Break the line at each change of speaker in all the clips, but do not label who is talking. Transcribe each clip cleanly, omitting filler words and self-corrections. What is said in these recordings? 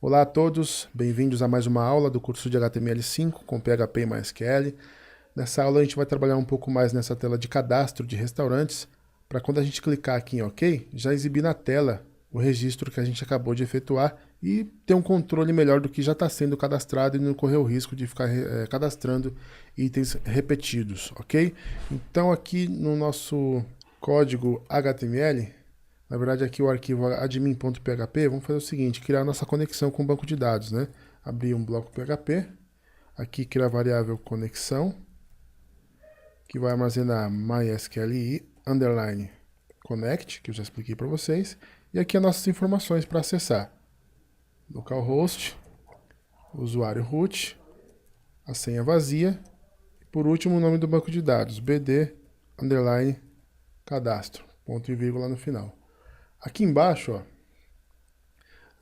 Olá a todos, bem-vindos a mais uma aula do curso de HTML5 com PHP e MySQL. Nessa aula a gente vai trabalhar um pouco mais nessa tela de cadastro de restaurantes, para quando a gente clicar aqui em OK, já exibir na tela o registro que a gente acabou de efetuar e ter um controle melhor do que já está sendo cadastrado e não correr o risco de ficar cadastrando itens repetidos, ok? Então aqui no nosso código HTML, na verdade aqui o arquivo admin.php, vamos fazer o seguinte, criar nossa conexão com o banco de dados, né? Abrir um bloco PHP, aqui criar a variável conexão, que vai armazenar MySQLi underline connect, que eu já expliquei para vocês, e aqui as nossas informações para acessar. Localhost, usuário root, a senha vazia, e por último o nome do banco de dados, bd underline cadastro, ponto e vírgula no final. Aqui embaixo,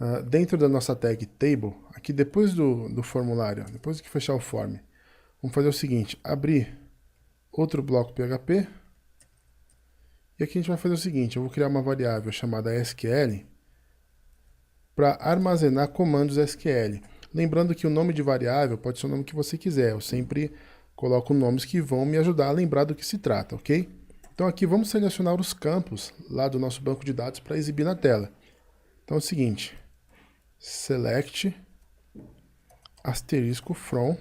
ó, dentro da nossa tag table, aqui depois do formulário, depois que fechar o form, vamos fazer o seguinte, abrir outro bloco PHP, e aqui a gente vai fazer o seguinte, eu vou criar uma variável chamada SQL para armazenar comandos SQL. Lembrando que o nome de variável pode ser o nome que você quiser, eu sempre coloco nomes que vão me ajudar a lembrar do que se trata, ok? Então aqui vamos selecionar os campos lá do nosso banco de dados para exibir na tela. Então é o seguinte, select asterisco from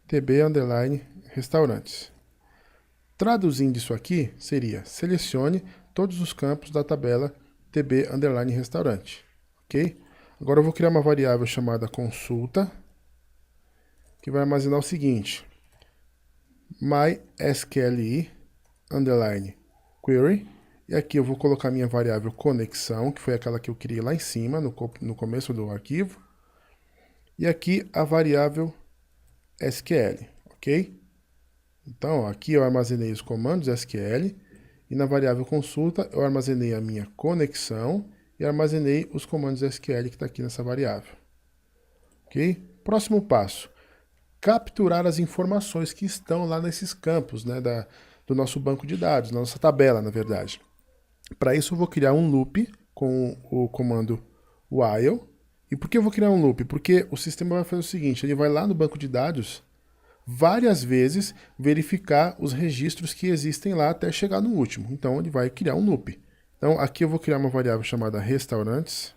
tb underline restaurantes. Traduzindo isso aqui, seria selecione todos os campos da tabela tb underline restaurante, ok? Agora eu vou criar uma variável chamada consulta, que vai armazenar o seguinte, mysqli underline query, e aqui eu vou colocar minha variável conexão, que foi aquela que eu criei lá em cima, no começo do arquivo, e aqui a variável SQL, ok? Então, aqui eu armazenei os comandos SQL, e na variável consulta eu armazenei a minha conexão, e armazenei os comandos SQL que está aqui nessa variável. Ok? Próximo passo, capturar as informações que estão lá nesses campos, né, do nosso banco de dados, na nossa tabela, na verdade. Para isso eu vou criar um loop com o comando while. E por que eu vou criar um loop? Porque o sistema vai fazer o seguinte, ele vai lá no banco de dados várias vezes verificar os registros que existem lá até chegar no último. Então ele vai criar um loop. Então aqui eu vou criar uma variável chamada restaurantes.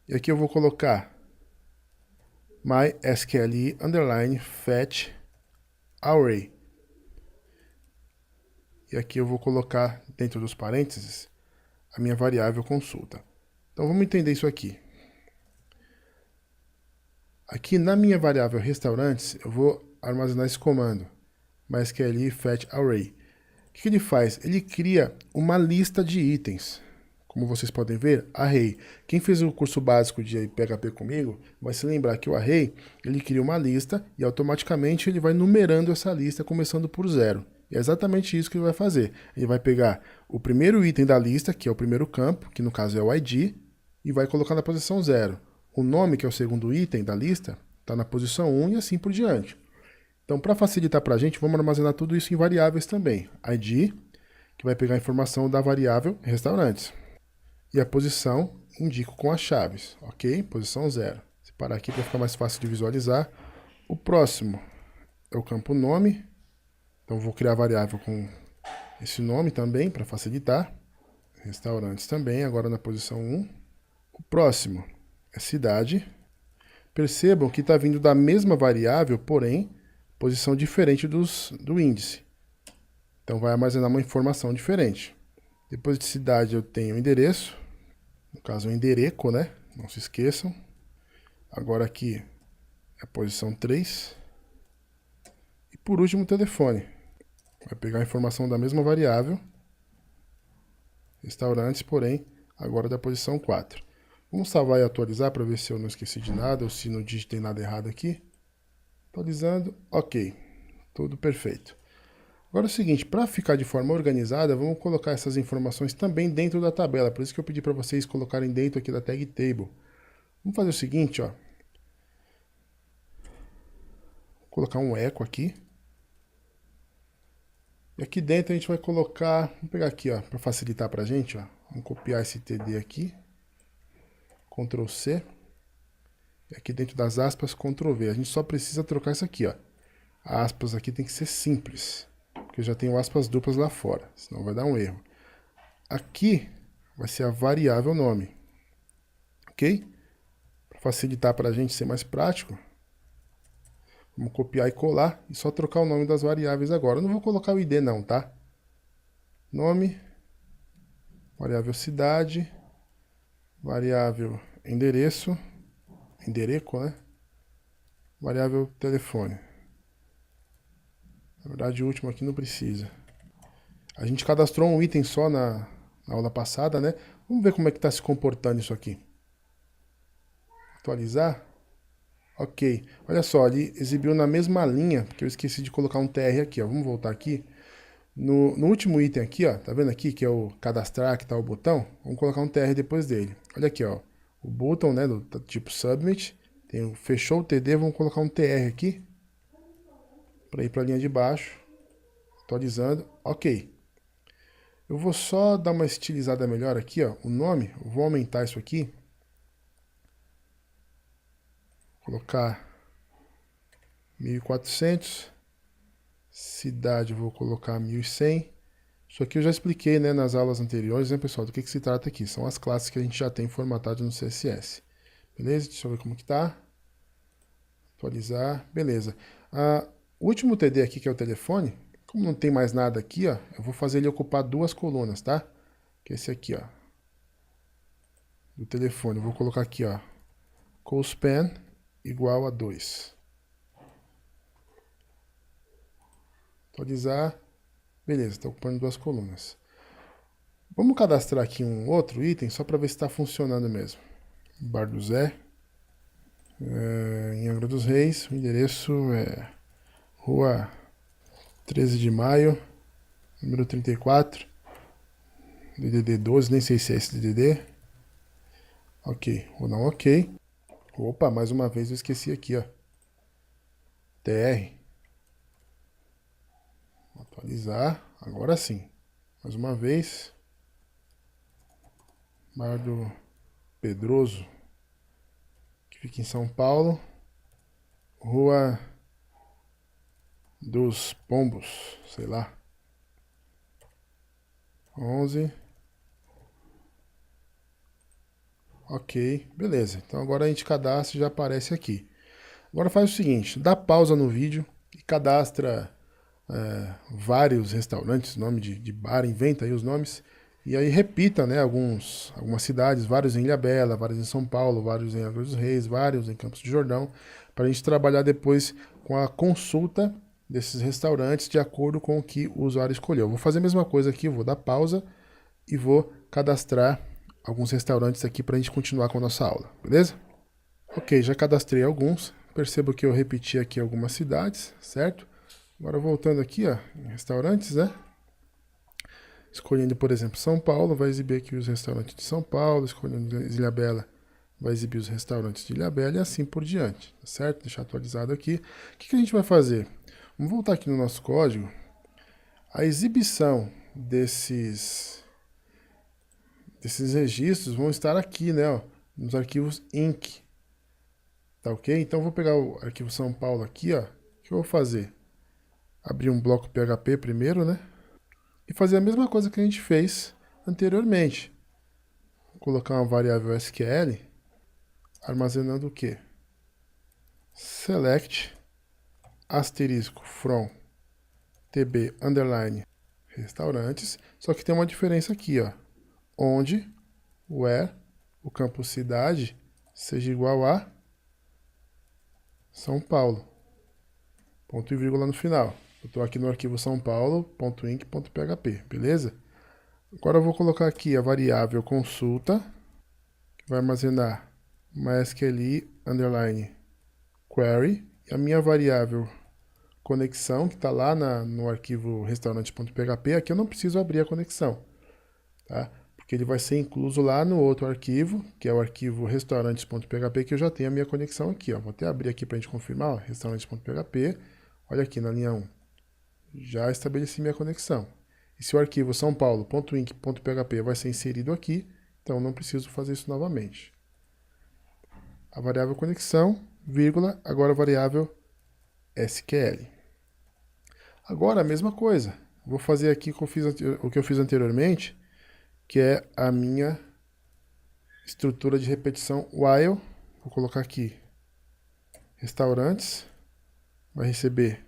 E aqui eu vou colocar mysqli underline fetch array. E aqui eu vou colocar dentro dos parênteses a minha variável consulta. Então vamos entender isso aqui. Aqui na minha variável restaurantes, eu vou armazenar esse comando, mysqli fetch array. O que ele faz? Ele cria uma lista de itens. Como vocês podem ver, array. Quem fez o curso básico de PHP comigo, vai se lembrar que o array, ele cria uma lista e automaticamente ele vai numerando essa lista, começando por 0. E é exatamente isso que ele vai fazer. Ele vai pegar o primeiro item da lista, que é o primeiro campo, que no caso é o ID, e vai colocar na posição 0. O nome, que é o segundo item da lista, está na posição 1 e assim por diante. Então, para facilitar para a gente, vamos armazenar tudo isso em variáveis também. ID, que vai pegar a informação da variável restaurantes. E a posição indico com as chaves, ok? Posição 0. Separar aqui para ficar mais fácil de visualizar. O próximo é o campo nome. Então, vou criar a variável com esse nome também, para facilitar. Restaurantes também, agora na posição 1. O próximo é cidade. Percebam que está vindo da mesma variável, porém, posição diferente do índice. Então, vai armazenar uma informação diferente. Depois de cidade eu tenho endereço, no caso o endereço, né? Não se esqueçam. Agora aqui é a posição 3. E por último o telefone. Vai pegar a informação da mesma variável, restaurantes, porém agora da posição 4. Vamos salvar e atualizar para ver se eu não esqueci de nada ou se não digitei nada errado aqui. Atualizando, ok. Tudo perfeito. Agora é o seguinte, para ficar de forma organizada, vamos colocar essas informações também dentro da tabela. Por isso que eu pedi para vocês colocarem dentro aqui da tag table. Vamos fazer o seguinte, ó. Vou colocar um echo aqui. E aqui dentro a gente vai colocar, vamos pegar aqui, ó, para facilitar para a gente, ó. Vamos copiar esse TD aqui. Ctrl C. E aqui dentro das aspas, Ctrl V. A gente só precisa trocar isso aqui, ó. A aspas aqui tem que ser simples, porque eu já tenho aspas duplas lá fora, senão vai dar um erro. Aqui vai ser a variável nome, ok? Para facilitar para a gente ser mais prático, vamos copiar e colar e só trocar o nome das variáveis agora. Eu não vou colocar o ID não, tá? Nome, variável cidade, variável endereço, endereço, né? Variável telefone. Na verdade, o último aqui não precisa. A gente cadastrou um item só na aula passada, né? Vamos ver como é que está se comportando isso aqui. Atualizar. Ok. Olha só, ele exibiu na mesma linha, porque eu esqueci de colocar um TR aqui, ó. Vamos voltar aqui. No último item aqui, ó, tá vendo aqui que é o cadastrar, que tá o botão? Vamos colocar um TR depois dele. Olha aqui, ó. O botão, né, do tipo submit. Tem o fechou o TD, vamos colocar um TR aqui. Para ir para a linha de baixo. Atualizando. Ok. Eu vou só dar uma estilizada melhor aqui, ó. O nome, eu vou aumentar isso aqui. Colocar 1400. Cidade, eu vou colocar 1100. Isso aqui eu já expliquei, né, nas aulas anteriores, né, pessoal, do que se trata aqui. São as classes que a gente já tem formatadas no CSS. Beleza? Deixa eu ver como que tá. Atualizar. Beleza. O último TD aqui, que é o telefone, como não tem mais nada aqui, ó, eu vou fazer ele ocupar duas colunas, tá? Que é esse aqui, ó. Do telefone. Eu vou colocar aqui, ó. Cospan igual a 2. Atualizar. Beleza, está ocupando duas colunas. Vamos cadastrar aqui um outro item, só para ver se está funcionando mesmo. Bar do Zé. Em Angra dos Reis. O endereço é Rua 13 de Maio, número 34. DDD 12, nem sei se é esse DDD. Ok, ou não ok. Opa, mais uma vez eu esqueci aqui, ó. TR. Atualizar, agora sim. Mais uma vez. Bar do Pedroso, que fica em São Paulo. Rua dos Pombos, sei lá. 11. Ok, beleza. Então agora a gente cadastra e já aparece aqui. Agora faz o seguinte, dá pausa no vídeo e cadastra vários restaurantes, nome de bar, inventa aí os nomes. E aí repita, né, algumas cidades, vários em Ilhabela, vários em São Paulo, vários em Angra dos Reis, vários em Campos do Jordão, para a gente trabalhar depois com a consulta desses restaurantes de acordo com o que o usuário escolheu. Vou fazer a mesma coisa aqui, vou dar pausa e vou cadastrar alguns restaurantes aqui para a gente continuar com a nossa aula, beleza? Ok, já cadastrei alguns. Percebo que eu repeti aqui algumas cidades, certo? Agora voltando aqui, ó, em restaurantes, né? Escolhendo, por exemplo, São Paulo, vai exibir aqui os restaurantes de São Paulo. Escolhendo Ilhabela, vai exibir os restaurantes de Ilhabela e assim por diante, tá certo? Deixar atualizado aqui. O que a gente vai fazer? Vamos voltar aqui no nosso código. A exibição desses registros vão estar aqui, né, ó, nos arquivos INC. Tá ok? Então eu vou pegar o arquivo São Paulo aqui, ó. O que eu vou fazer? Abrir um bloco PHP primeiro, né? E fazer a mesma coisa que a gente fez anteriormente. Vou colocar uma variável SQL, armazenando o quê? Select asterisco from tb underline restaurantes. Só que tem uma diferença aqui, ó. Onde where o campo cidade seja igual a São Paulo. Ponto e vírgula no final. Eu estou aqui no arquivo São Paulo.inc.php, beleza? Agora eu vou colocar aqui a variável consulta, que vai armazenar MySQL underline query, e a minha variável conexão, que está lá no arquivo restaurante.php, aqui eu não preciso abrir a conexão, tá? Porque ele vai ser incluso lá no outro arquivo, que é o arquivo restaurantes.php, que eu já tenho a minha conexão aqui, ó. Vou até abrir aqui para a gente confirmar, ó, restaurantes.php, olha aqui na linha 1. Já estabeleci minha conexão. E se o arquivo sãopaulo.inc.php vai ser inserido aqui, então não preciso fazer isso novamente. a variável conexão, vírgula, agora a variável SQL. Agora a mesma coisa. Vou fazer aqui o que eu fiz anteriormente, que é a minha estrutura de repetição while. Vou colocar aqui restaurantes, vai receber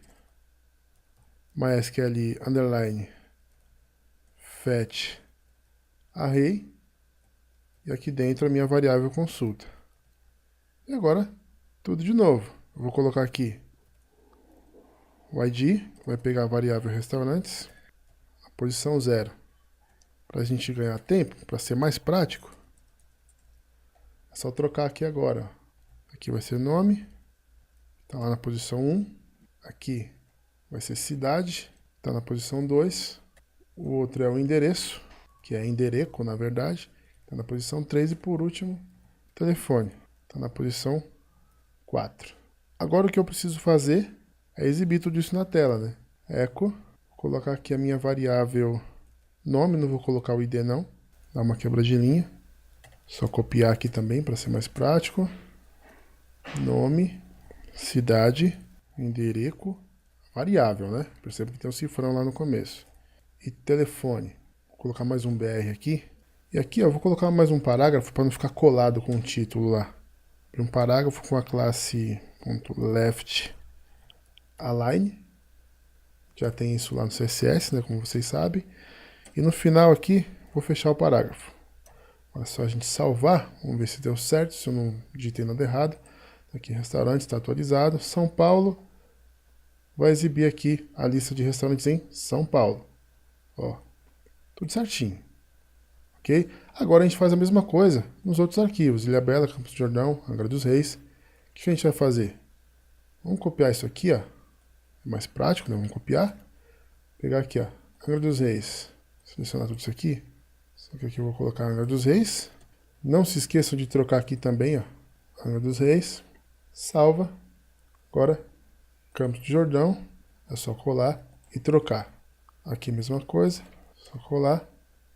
MySQL underline fetch array, e aqui dentro a minha variável consulta. E agora tudo de novo. Eu vou colocar aqui o ID, vai pegar a variável restaurantes, a posição 0. Para a gente ganhar tempo, para ser mais prático, é só trocar aqui agora. Aqui vai ser nome, está lá na posição 1. Aqui vai ser cidade, está na posição 2. O outro é o endereço, que é endereco, na verdade, está na posição 3. E por último, telefone, está na posição 4. Agora o que eu preciso fazer é exibir tudo isso na tela, né? Echo, vou colocar aqui a minha variável nome, não vou colocar o ID não, dá uma quebra de linha. Só copiar aqui também para ser mais prático. Nome, cidade, endereço, variável, né? Perceba que tem um cifrão lá no começo. E telefone. Vou colocar mais um BR aqui. E aqui, ó, vou colocar mais um parágrafo para não ficar colado com o título lá. Um parágrafo com a classe .left align. Já tem isso lá no CSS, né? Como vocês sabem. E no final aqui, vou fechar o parágrafo. É só a gente salvar. Vamos ver se deu certo, se eu não digitei nada errado. Aqui, restaurante, está atualizado. São Paulo. Vai exibir aqui a lista de restaurantes em São Paulo. Ó, tudo certinho. Ok? Agora a gente faz a mesma coisa nos outros arquivos. Ilhabela, Campos do Jordão, Angra dos Reis. O que a gente vai fazer? Vamos copiar isso aqui, ó. É mais prático, né? Vamos copiar. Pegar aqui, ó. Angra dos Reis. Selecionar tudo isso aqui. Só que aqui eu vou colocar Angra dos Reis. Não se esqueçam de trocar aqui também, ó. Angra dos Reis. Salva. Agora, Campos do Jordão. É só colar e trocar. Aqui mesma coisa. Só colar.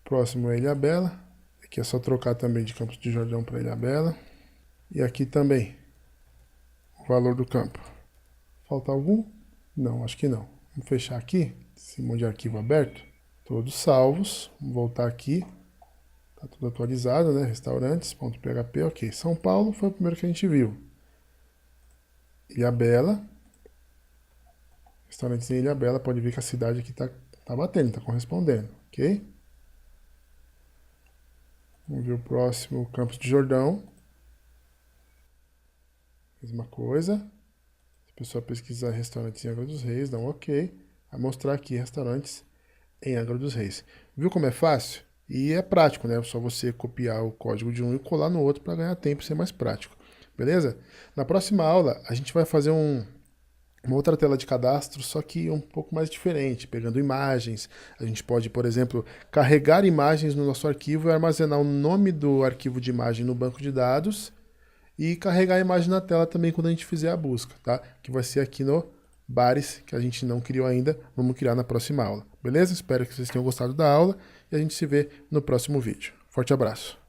Próximo é Ilhabela. Aqui é só trocar também de Campos do Jordão para Ilhabela. E aqui também. O valor do campo. Falta algum? Não, acho que não. Vamos fechar aqui. Esse monte de arquivo aberto. Todos salvos. Vamos voltar aqui. Tá tudo atualizado, né? Restaurantes.php, ok. São Paulo foi o primeiro que a gente viu. Ilhabela. Restaurantes em Ilhabela. Pode ver que a cidade aqui tá batendo, tá correspondendo, ok? Vamos ver o próximo, Campos do Jordão. Mesma coisa. Se a pessoa pesquisar restaurantes em Angra dos Reis, dá um ok. Vai mostrar aqui restaurantes em Angra dos Reis. Viu como é fácil? E é prático, né? É só você copiar o código de um e colar no outro para ganhar tempo e ser mais prático. Beleza? Na próxima aula, a gente vai fazer uma outra tela de cadastro, só que um pouco mais diferente, pegando imagens. A gente pode, por exemplo, carregar imagens no nosso arquivo e armazenar o nome do arquivo de imagem no banco de dados e carregar a imagem na tela também quando a gente fizer a busca, tá? Que vai ser aqui no Bares, que a gente não criou ainda, vamos criar na próxima aula. Beleza? Espero que vocês tenham gostado da aula e a gente se vê no próximo vídeo. Forte abraço!